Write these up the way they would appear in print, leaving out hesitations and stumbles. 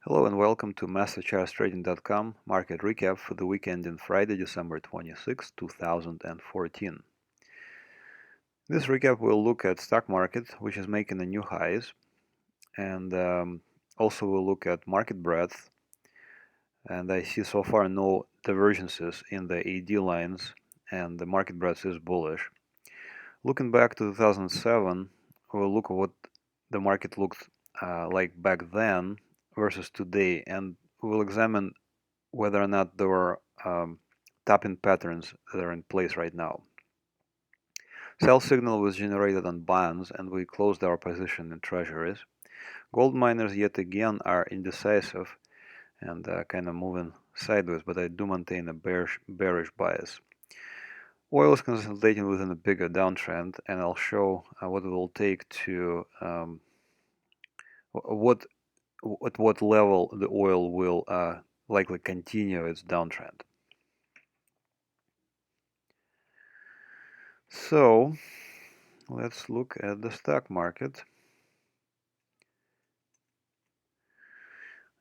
Hello and welcome to MasterChartsTrading.com market recap for the weekend in Friday, December 26, 2014. This recap will look at stock market, which is making a new highs, and also we'll look at market breadth. And I see so far no divergences in the AD lines, and the market breadth is bullish. Looking back to 2007, we'll look at what the market looked like back then versus today, and we'll examine whether or not there were tapping patterns that are in place right now. Sell signal was generated on bonds, and we closed our position in treasuries. Gold miners yet again are indecisive and kind of moving sideways, but I do maintain a bearish bias. Oil is consolidating within a bigger downtrend, and I'll show what it will take to at what level the oil will likely continue its downtrend. So let's look at the stock market.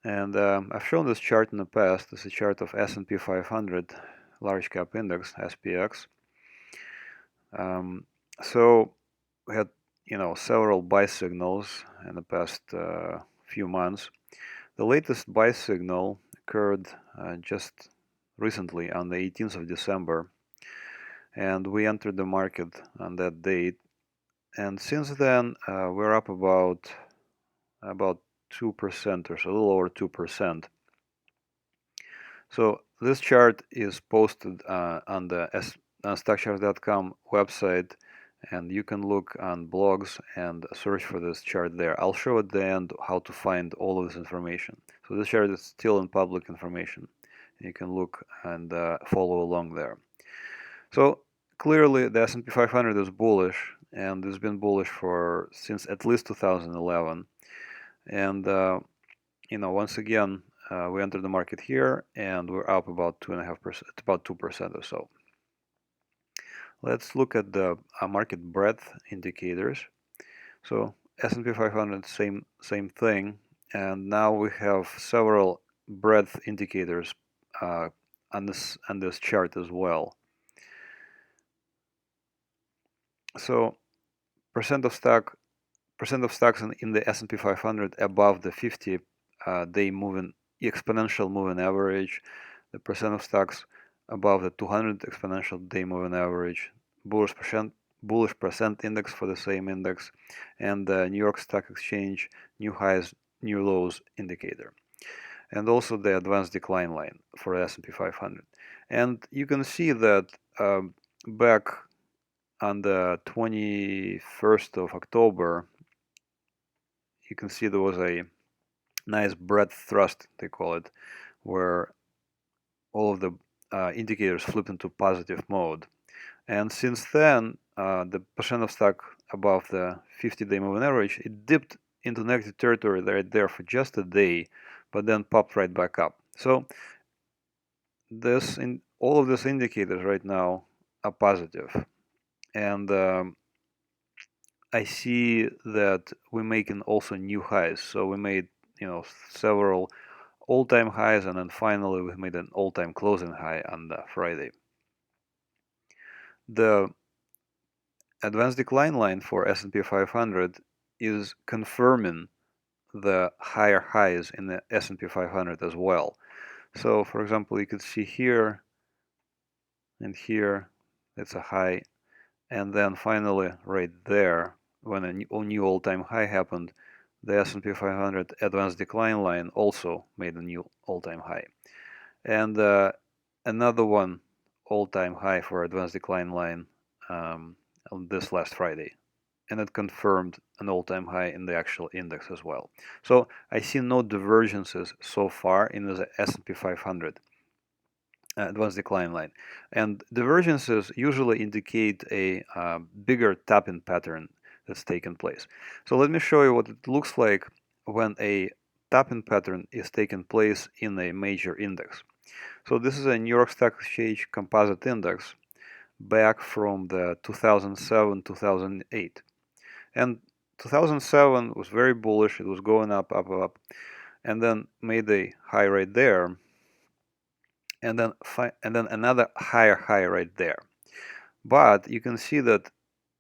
And I've shown this chart in the past. This is a chart of S&P 500 large cap index, SPX. So we had several buy signals in the past few months. The latest buy signal occurred just recently on the 18th of December, and we entered the market on that date. And since then, we're up about 2% or so, a little over 2%. So this chart is posted on the MasterCharts.com website, and you can look on blogs and search for this chart there. I'll show at the end how to find all of this information. So this chart is still in public information. You can look and follow along there. So clearly the S&P 500 is bullish, and it's been bullish since at least 2011. And once again, we entered the market here, and we're up about 2.5%, about 2% or so. Let's look at the market breadth indicators. So S&P 500, same thing, and now we have several breadth indicators on this chart as well. So percent of stocks in the S&P 500 above the 50-day exponential moving average, the percent of stocks above the 200 exponential day moving average, bullish percent index for the same index, and the New York Stock Exchange new highs, new lows indicator, and also the advanced decline line for S&P 500. And you can see that back on the 21st of October, you can see there was a nice breadth thrust, they call it, where all of the indicators flipped into positive mode. And since then, the percent of stock above the 50-day moving average, it dipped into negative territory right there for just a day, but then popped right back up. So all of these indicators right now are positive. And I see that we're making also new highs. So we made several all-time highs, and then finally we made an all-time closing high on the Friday. The advanced decline line for S&P 500 is confirming the higher highs in the S&P 500 as well. So for example, you could see here and here, it's a high, and then finally right there, when a new all-time high happened, the S&P 500 advanced decline line also made a new all-time high. And another one all-time high for advanced decline line on this last Friday. And it confirmed an all-time high in the actual index as well. So I see no divergences so far in the S&P 500 advanced decline line. And divergences usually indicate a bigger tapping pattern that's taken place. So let me show you what it looks like when a tapping pattern is taking place in a major index. So this is a New York Stock Exchange Composite Index back from the 2007-2008. And 2007 was very bullish. It was going up, up, up. and then made a high right there, and then another higher high right there. But you can see that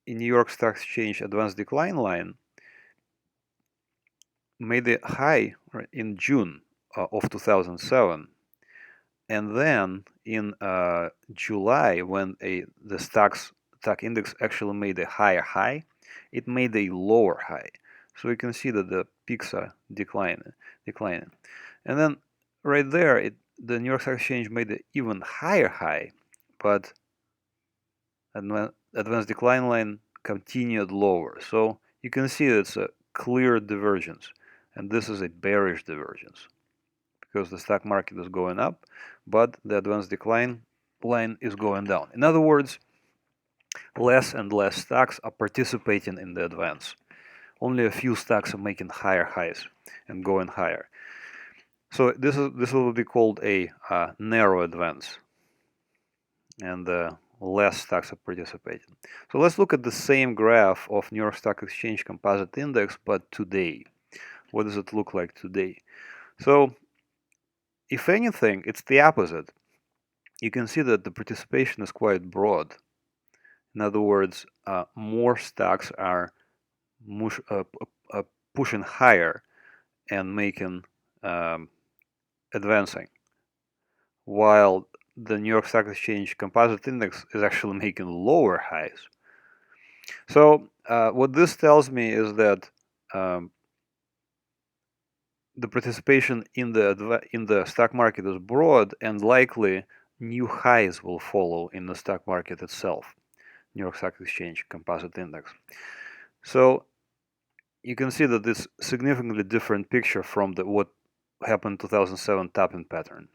in New York Stock Exchange advanced decline line made a high in June of 2007, and then in July, when the stock index actually made a higher high, it made a lower high. So you can see that the peaks are declining. And then right there, the New York Stock Exchange made an even higher high, but advanced decline line continued lower. So you can see it's a clear divergence, and this is a bearish divergence because the stock market is going up, but the advanced decline line is going down. In other words, less and less stocks are participating in the advance. Only a few stocks are making higher highs and going higher. So this will be called a narrow advance, and less stocks are participating. So let's look at the same graph of New York Stock Exchange Composite Index, but today. What does it look like today? So if anything, it's the opposite. You can see that the participation is quite broad. In other words, more stocks are pushing higher and making advancing, while the New York Stock Exchange Composite Index is actually making lower highs. So what this tells me is that the participation in the stock market is broad, and likely new highs will follow in the stock market itself, New York Stock Exchange Composite Index. So you can see that this significantly different picture from what happened in 2007 tapping pattern.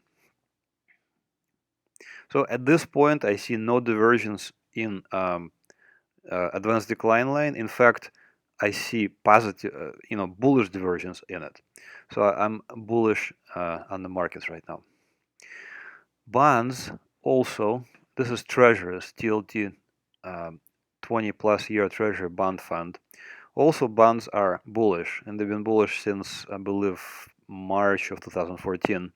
So at this point, I see no divergence in advanced decline line. In fact, I see positive, bullish divergence in it. So I'm bullish on the markets right now. Bonds also, this is Treasuries, TLT, 20+ year Treasury bond fund. Also, bonds are bullish, and they've been bullish since, I believe, March of 2014.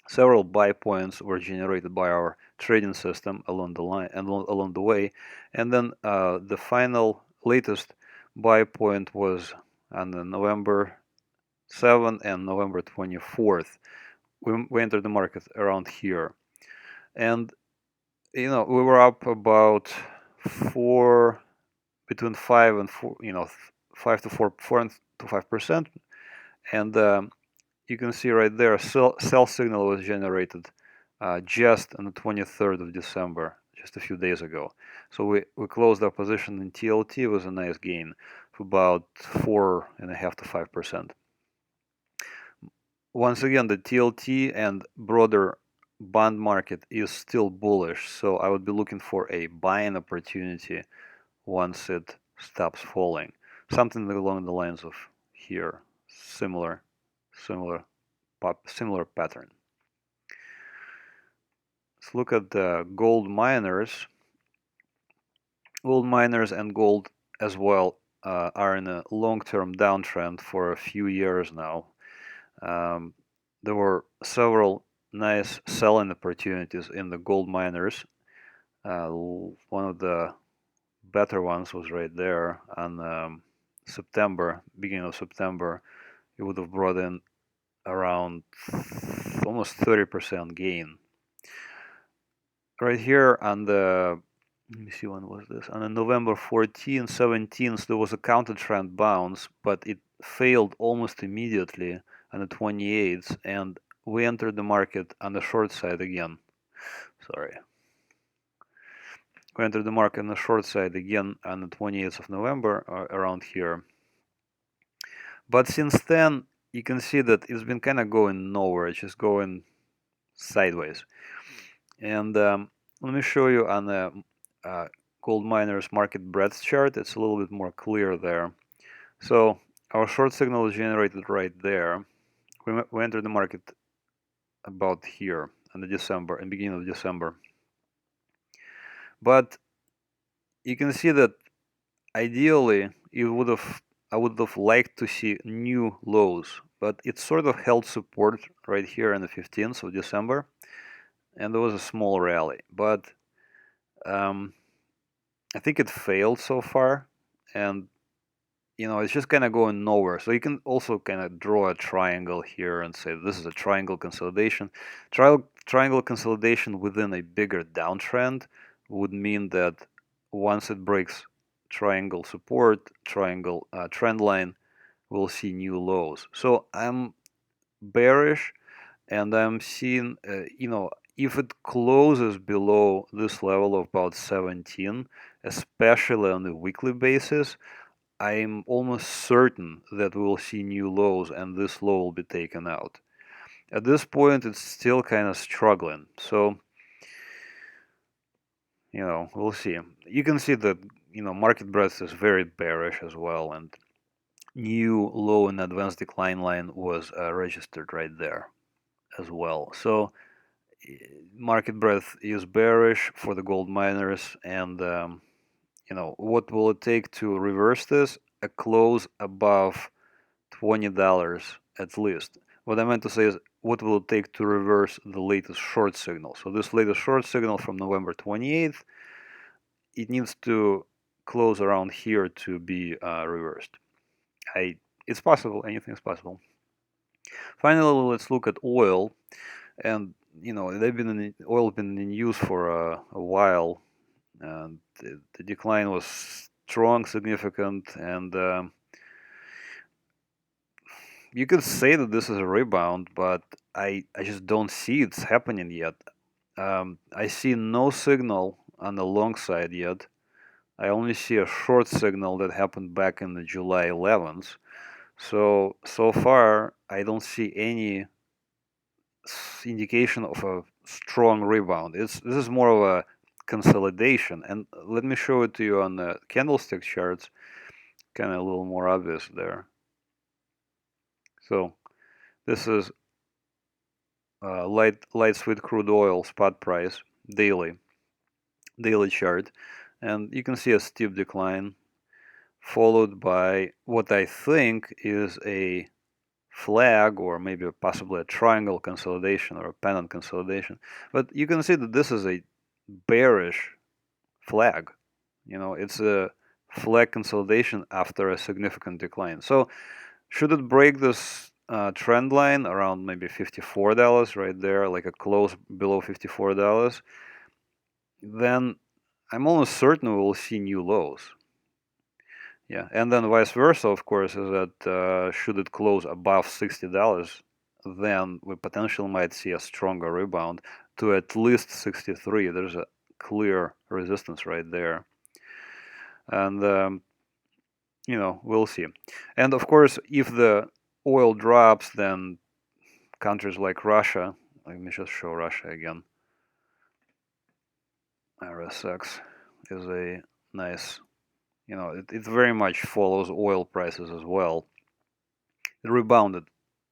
Several buy points were generated by our trading system along the way, and then the final latest buy point was on the November 7th and November 24th. We entered the market around here, and we were up about between 5 and 4, 5 to 5%, and you can see right there, sell signal was generated just on the 23rd of December, just a few days ago. So we closed our position in TLT with a nice gain of about 4.5 to 5%. Once again, the TLT and broader bond market is still bullish, so I would be looking for a buying opportunity once it stops falling. Something along the lines of here, similar pattern. Let's look at the gold miners. Gold miners and gold as well are in a long-term downtrend for a few years now. There were several nice selling opportunities in the gold miners. One of the better ones was right there on beginning of September. It would have brought in around almost 30% gain. Right here on the, let me see, when was this? On the November 14th, 17th, there was a counter trend bounce, but it failed almost immediately on the 28th, and we entered the market on the short side again. Sorry. We entered the market on the short side again on the 28th of November, around here. But since then, you can see that it's been kind of going nowhere. It's just going sideways. And let me show you on the gold miners market breadth chart. It's a little bit more clear there. So our short signal is generated right there. We entered the market about here in the beginning of December. But you can see that ideally I would have liked to see new lows but it sort of held support right here on the 15th of December, and there was a small rally. But I think it failed so far, and it's just kind of going nowhere. So you can also kind of draw a triangle here and say this is a triangle consolidation. Triangle consolidation within a bigger downtrend would mean that once it breaks triangle support, triangle trend line, we'll see new lows. So I'm bearish, and I'm seeing, if it closes below this level of about 17, especially on the weekly basis, I'm almost certain that we will see new lows and this low will be taken out. At this point, it's still kind of struggling. So, we'll see. You can see that, market breadth is very bearish as well, and new low in advanced decline line was registered right there as well. So, market breadth is bearish for the gold miners, and what will it take to reverse this? A close above $20 at least. What I meant to say is, what will it take to reverse the latest short signal? So this latest short signal from November 28th, it needs to close around here to be reversed. It's possible. Anything is possible. Finally, let's look at oil, and oil's been in use for a while, and the decline was strong, significant, and you could say that this is a rebound, but I just don't see it's happening yet. I see no signal on the long side yet. I only see a short signal that happened back in the July 11th. So far, I don't see any indication of a strong rebound. This is more of a consolidation. And let me show it to you on the candlestick charts, kind of a little more obvious there. So this is light sweet crude oil spot price daily chart, and you can see a steep decline followed by what I think is a flag, or maybe possibly a triangle consolidation or a pennant consolidation. But you can see that this is a bearish flag. It's a flag consolidation after a significant decline. So should it break this trend line around maybe $54 right there, like a close below $54, then I'm almost certain we will see new lows. Yeah, and then vice versa, of course, is that should it close above $60, then we potentially might see a stronger rebound to at least 63. There's a clear resistance right there. And, we'll see. And of course, if the oil drops, then countries like Russia, let me just show Russia again. RSX is a nice, it very much follows oil prices as well. It rebounded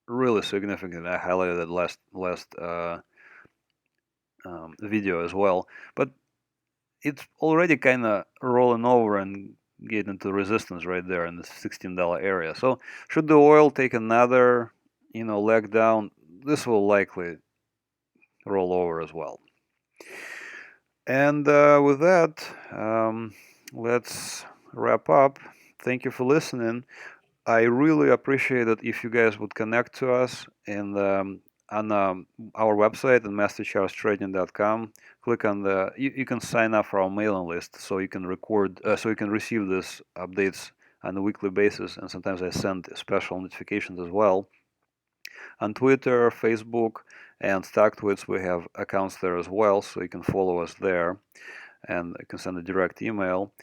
really significantly. I highlighted that last video as well, but it's already kind of rolling over and getting into resistance right there in the $16 area. So should the oil take another, leg down, this will likely roll over as well. And with that, let's wrap up. Thank you for listening. I really appreciate it if you guys would connect to us on our website at MasterChartsTrading.com. Click on you can sign up for our mailing list, so you can receive these updates on a weekly basis, and sometimes I send special notifications as well. On Twitter, Facebook, and StockTwits, we have accounts there as well, so you can follow us there, and you can send a direct email.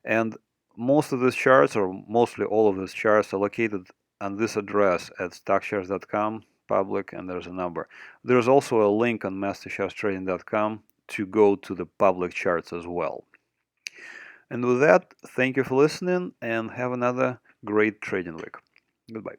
And most of these charts, or mostly all of these charts, are located on this address at StockCharts.com, public, and there's a number. There's also a link on MasterChartsTrading.com to go to the public charts as well. And with that, thank you for listening, and have another great trading week. Goodbye.